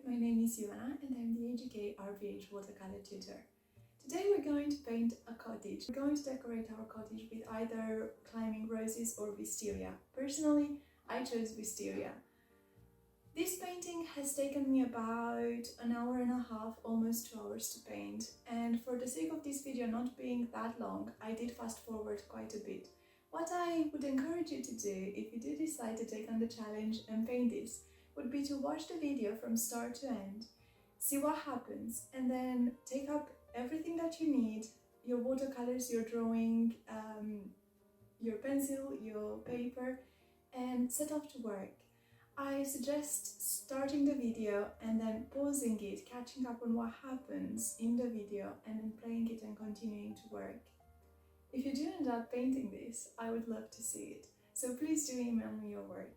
my name is Ivana and I'm the AGK RBH watercolor tutor. Today we're going to paint a cottage. We're going to decorate our cottage with either climbing roses or wisteria. Personally, I chose wisteria. This painting has taken me about an hour and a half, almost 2 hours to paint, and for the sake of this video not being that long, I did fast forward quite a bit. What I would encourage you to do, if you do decide to take on the challenge and paint this, would be to watch the video from start to end, see what happens, and then take up everything that you need, your watercolors, your drawing, your pencil, your paper, and set off to work. I suggest starting the video and then pausing it, catching up on what happens in the video, and then playing it and continuing to work. If you do end up painting this, I would love to see it. So please do email me your work.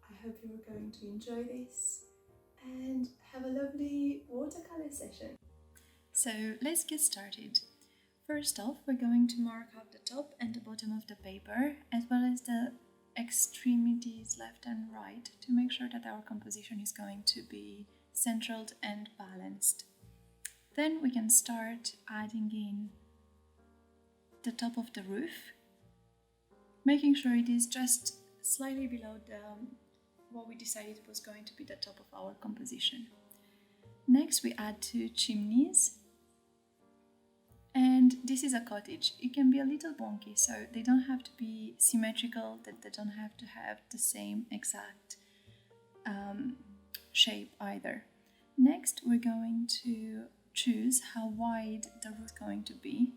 I hope you are going to enjoy this and have a lovely watercolor session. So let's get started. First off, we're going to mark up the top and the bottom of the paper, as well as the extremities left and right, to make sure that our composition is going to be centered and balanced. Then we can start adding in the top of the roof, making sure it is just slightly below what we decided was going to be the top of our composition. Next we add 2 chimneys, and this is a cottage. It can be a little wonky, so they don't have to be symmetrical, that they don't have to have the same exact shape either. Next we're going to choose how wide the roof is going to be.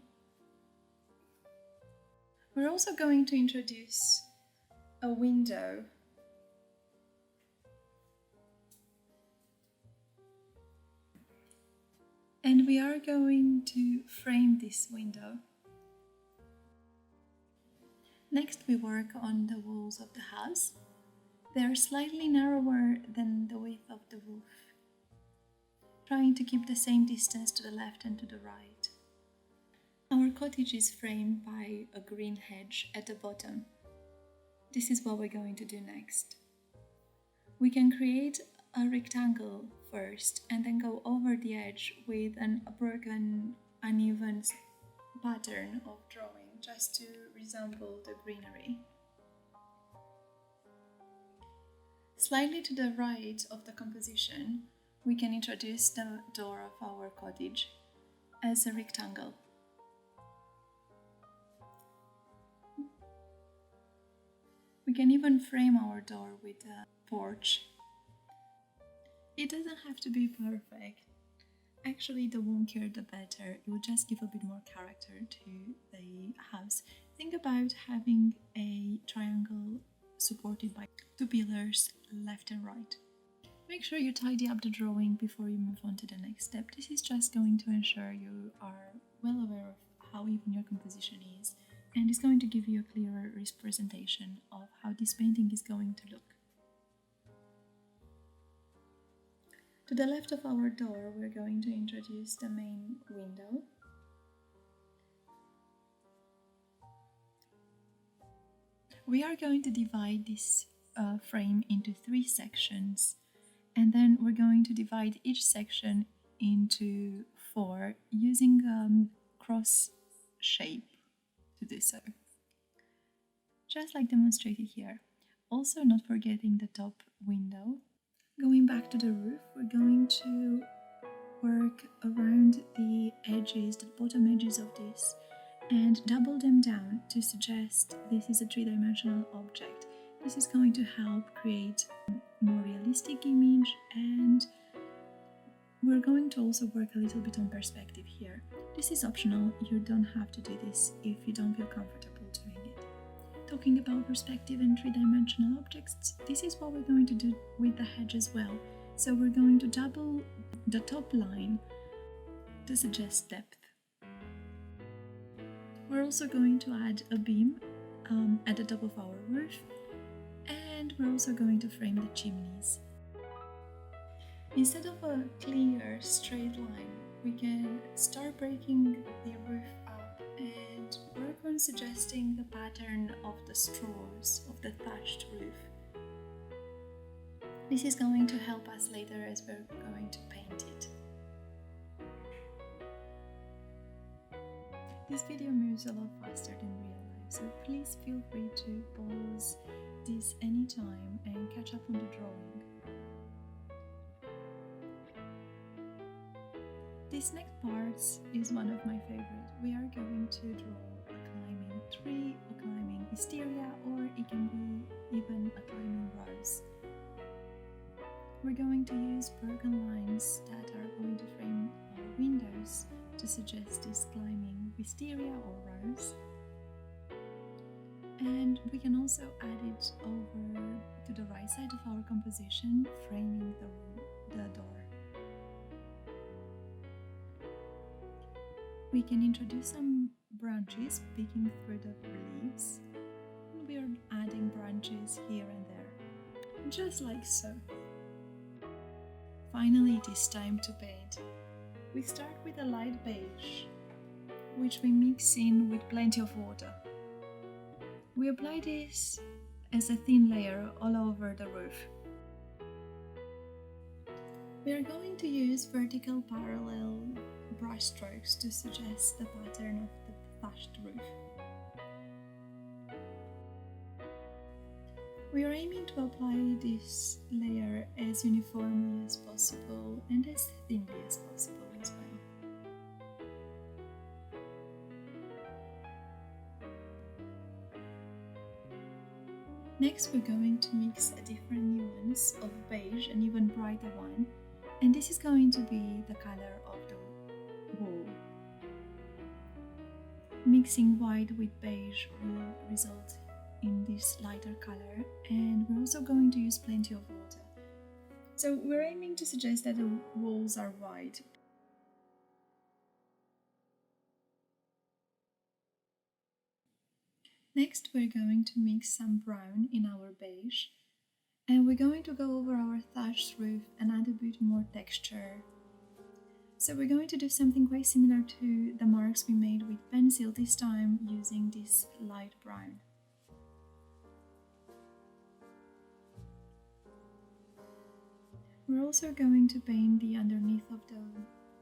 We're also going to introduce a window. And we are going to frame this window. Next we work on the walls of the house. They are slightly narrower than the width of the roof, trying to keep the same distance to the left and to the right. Our cottage is framed by a green hedge at the bottom. This is what we're going to do next. We can create a rectangle first and then go over the edge with a broken, uneven pattern of drawing, just to resemble the greenery. Slightly to the right of the composition, we can introduce the door of our cottage as a rectangle. We can even frame our door with a porch. It doesn't have to be perfect. Actually, the wonkier the better. It will just give a bit more character to the house. Think about having a triangle supported by 2 pillars, left and right. Make sure you tidy up the drawing before you move on to the next step. This is just going to ensure you are well aware of how even your composition is, and it's going to give you a clearer representation of how this painting is going to look. To the left of our door, we're going to introduce the main window. We are going to divide this frame into 3 sections, and then we're going to divide each section into 4 using cross shape to do so, just like demonstrated here. Also, not forgetting the top window. Going back to the roof, we're going to work around the edges, the bottom edges of this, and double them down to suggest this is a 3-dimensional object. This is going to help create a more realistic image, and we're going to also work a little bit on perspective here. This is optional, you don't have to do this if you don't feel comfortable doing it. Talking about perspective and 3-dimensional objects, this is what we're going to do with the hedge as well. So we're going to double the top line to suggest depth. We're also going to add a beam at the top of our roof, and we're also going to frame the chimneys. Instead of a clear straight line, we can start breaking the roof up and work on suggesting the pattern of the straws of the thatched roof. This is going to help us later as we're going to paint it. This video moves a lot faster than real life, so please feel free to pause this anytime and catch up on the drawing. This next part is one of my favorite. We are going to draw a climbing tree, a climbing wisteria, or it can be even a climbing rose. We're going to use broken lines that are going to frame our windows to suggest this climbing wisteria or rose. And we can also add it over to the right side of our composition, framing the door. We can introduce some branches peeking through the leaves. And we are adding branches here and there, just like so. Finally, it is time to paint. We start with a light beige, which we mix in with plenty of water. We apply this as a thin layer all over the roof. We are going to use vertical parallel brush strokes to suggest the pattern of the thatched roof. We are aiming to apply this layer as uniformly as possible and as thinly as possible as well. Next, we're going to mix a different nuance of beige, an even brighter one, and this is going to be the color of the wall. Mixing white with beige will result in this lighter color, and we're also going to use plenty of water. So we're aiming to suggest that the walls are white. Next, we're going to mix some brown in our beige, and we're going to go over our thatched roof and add a bit more texture. So we're going to do something quite similar to the marks we made with pencil, this time using this light brown. We're also going to paint the underneath of the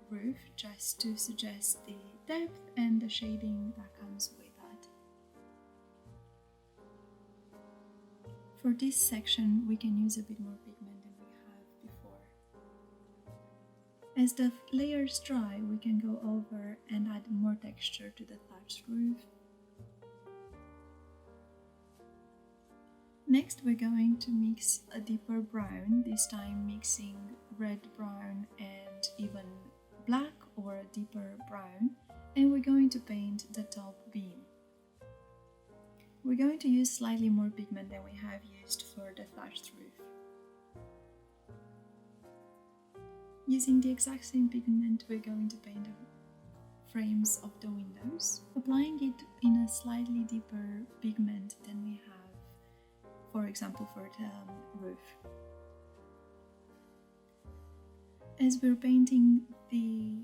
roof just to suggest the depth and the shading that comes with that. For this section, we can use a bit more pigment than we have before. As the layers dry, we can go over and add more texture to the thatched roof. Next, we're going to mix a deeper brown, this time mixing red, brown and even black or a deeper brown, and we're going to paint the top beam. We're going to use slightly more pigment than we have used for the thatched roof. Using the exact same pigment, we're going to paint the frames of the windows, applying it in a slightly deeper pigment than we have, for example, for the roof. As we're painting the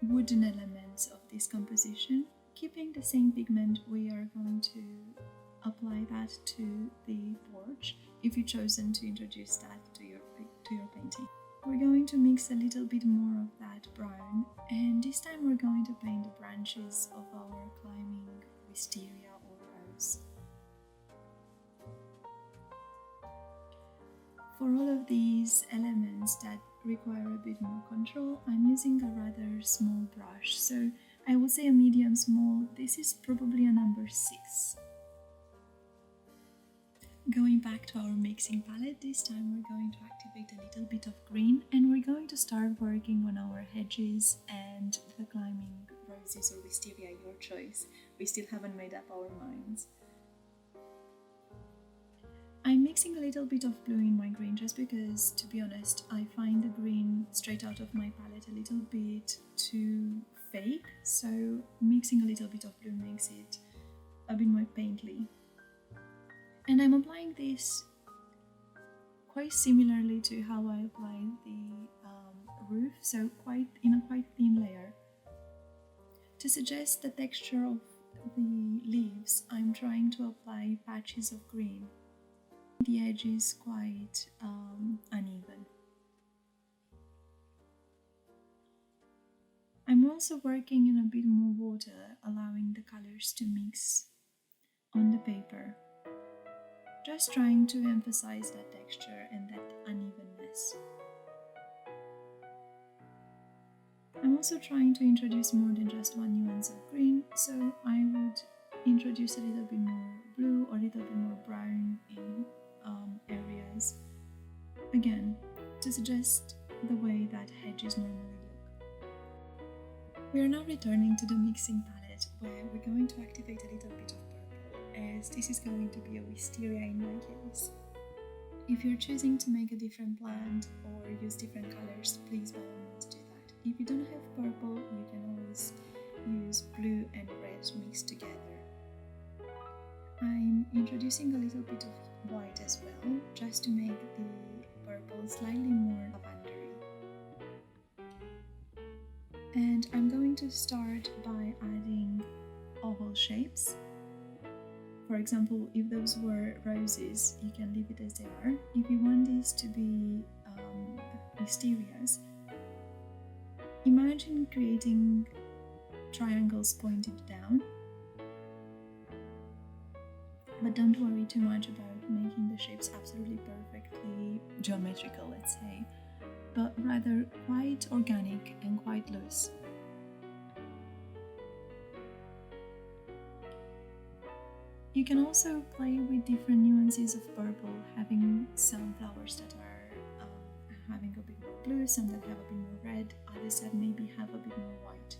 wooden elements of this composition, keeping the same pigment, we are going to apply that to the porch if you've chosen to introduce that to your painting. We're going to mix a little bit more of that brown, and this time we're going to paint the branches of our climbing wisteria or rose. For all of these elements that require a bit more control, I'm using a rather small brush, so I would say a medium small. This is probably a number 6. Going back to our mixing palette, this time we're going to activate a little bit of green, and we're going to start working on our hedges and the climbing roses or wisteria, your choice. We still haven't made up our minds. I'm mixing a little bit of blue in my green just because, to be honest, I find the green straight out of my palette a little bit too fake, so mixing a little bit of blue makes it a bit more painterly. And I'm applying this quite similarly to how I apply the roof, so in a quite thin layer. To suggest the texture of the leaves, I'm trying to apply patches of green. The edge is quite uneven. I'm also working in a bit more water, allowing the colors to mix on the paper. Just trying to emphasize that texture and that unevenness. I'm also trying to introduce more than just one nuance of green, so I would introduce a little bit more blue or a little bit more brown in areas. Again, to suggest the way that hedges normally look. We are now returning to the mixing palette, where we're going to activate a little bit of purple, as this is going to be a wisteria in my case. If you're choosing to make a different plant or use different colors, please by all means do that. If you don't have purple, you can always use blue and red mixed together. I'm introducing a little bit of white as well, just to make the purple slightly more lavendery. And I'm going to start by adding oval shapes. For example, if those were roses, you can leave it as they are. If you want these to be wisterias, imagine creating triangles pointed down. But don't worry too much about making the shapes absolutely perfectly geometrical, let's say, but rather quite organic and quite loose. You can also play with different nuances of purple, having some flowers that are having a bit more blue, some that have a bit more red, others that maybe have a bit more white.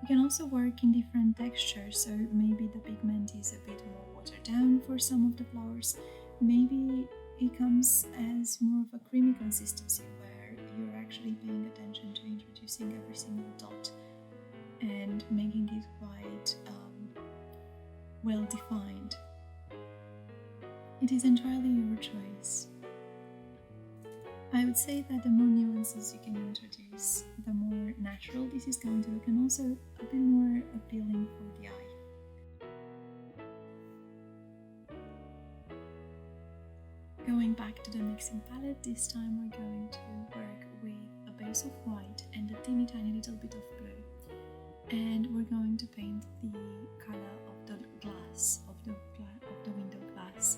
You can also work in different textures, so maybe the pigment is a bit more watered down for some of the flowers. Maybe it comes as more of a creamy consistency where you're actually paying attention to introducing every single dot and making it quite well defined. It is entirely your choice. I would say that the more nuances you can introduce, the more natural this is going to look, and also a bit more appealing for the eye. Going back to the mixing palette, this time we're going to work with a base of white and a teeny tiny little bit of blue. And we're going to paint the color of the glass, of the window glass.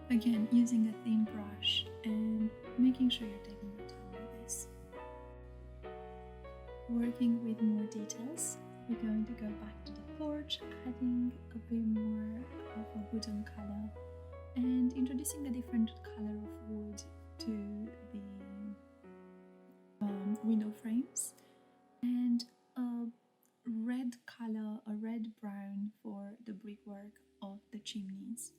Again, using a thin brush and making sure you're taking your time with this. Working with more details, we're going to go back to the porch, adding a bit more of a wooden color and introducing a different color of wood to the window frames, and a red color, a red-brown for the brickwork of the chimneys.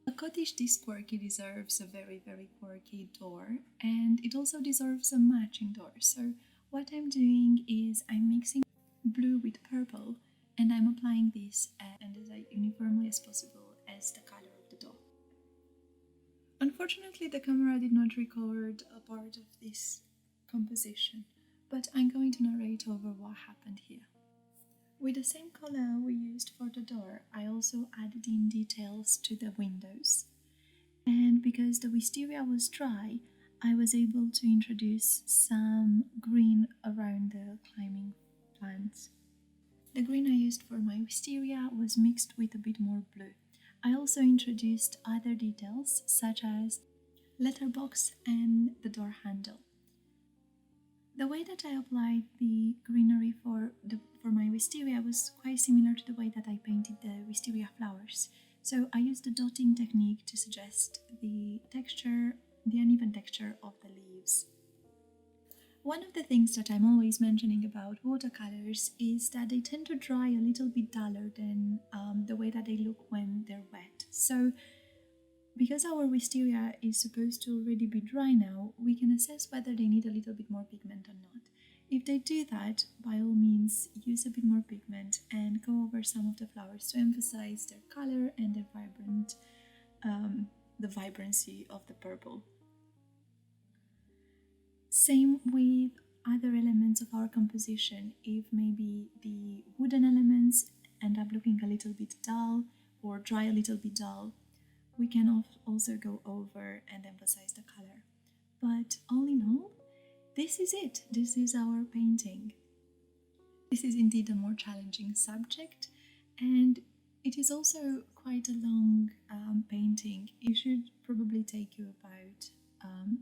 A cottage this quirky deserves a very, very quirky door, and it also deserves a matching door. So what I'm doing is I'm mixing blue with purple, and I'm applying this and as uniformly as possible as the color of the door. Unfortunately, the camera did not record a part of this composition, but I'm going to narrate over what happened here. With the same color we used for the door, I also added in details to the windows. And because the wisteria was dry, I was able to introduce some green around the climbing plants. The green I used for my wisteria was mixed with a bit more blue. I also introduced other details such as letterbox and the door handle. The way that I applied the greenery for my wisteria was quite similar to the way that I painted the wisteria flowers. So I used the dotting technique to suggest the texture, the uneven texture of the leaves. One of the things that I'm always mentioning about watercolors is that they tend to dry a little bit duller than the way that they look when they're wet. So because our wisteria is supposed to already be dry now, we can assess whether they need a little bit more pigment or not. If they do that, by all means, use a bit more pigment and go over some of the flowers to emphasize their color and their the vibrancy of the purple. Same with other elements of our composition. If maybe the wooden elements end up looking a little bit dull or dry a little bit dull, we can also go over and emphasize the color. But all in all, this is it. This is our painting. This is indeed a more challenging subject, and it is also quite a long painting. It should probably take you about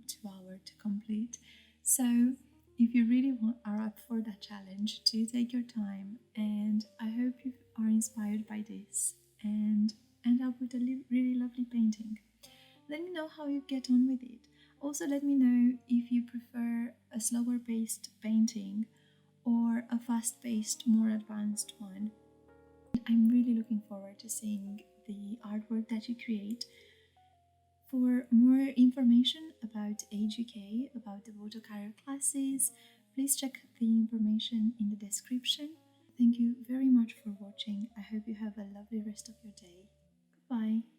2 hours to complete. So if you really are up for that challenge, do take your time, and I hope you are inspired by this and end up with a really lovely painting. Let me know how you get on with it. Also, let me know if you prefer a slower paced painting or a fast-paced, more advanced one. I'm really looking forward to seeing the artwork that you create. For more information about AGK, about the watercolor classes, please check the information in the description. Thank you very much for watching. I hope you have a lovely rest of your day. Goodbye.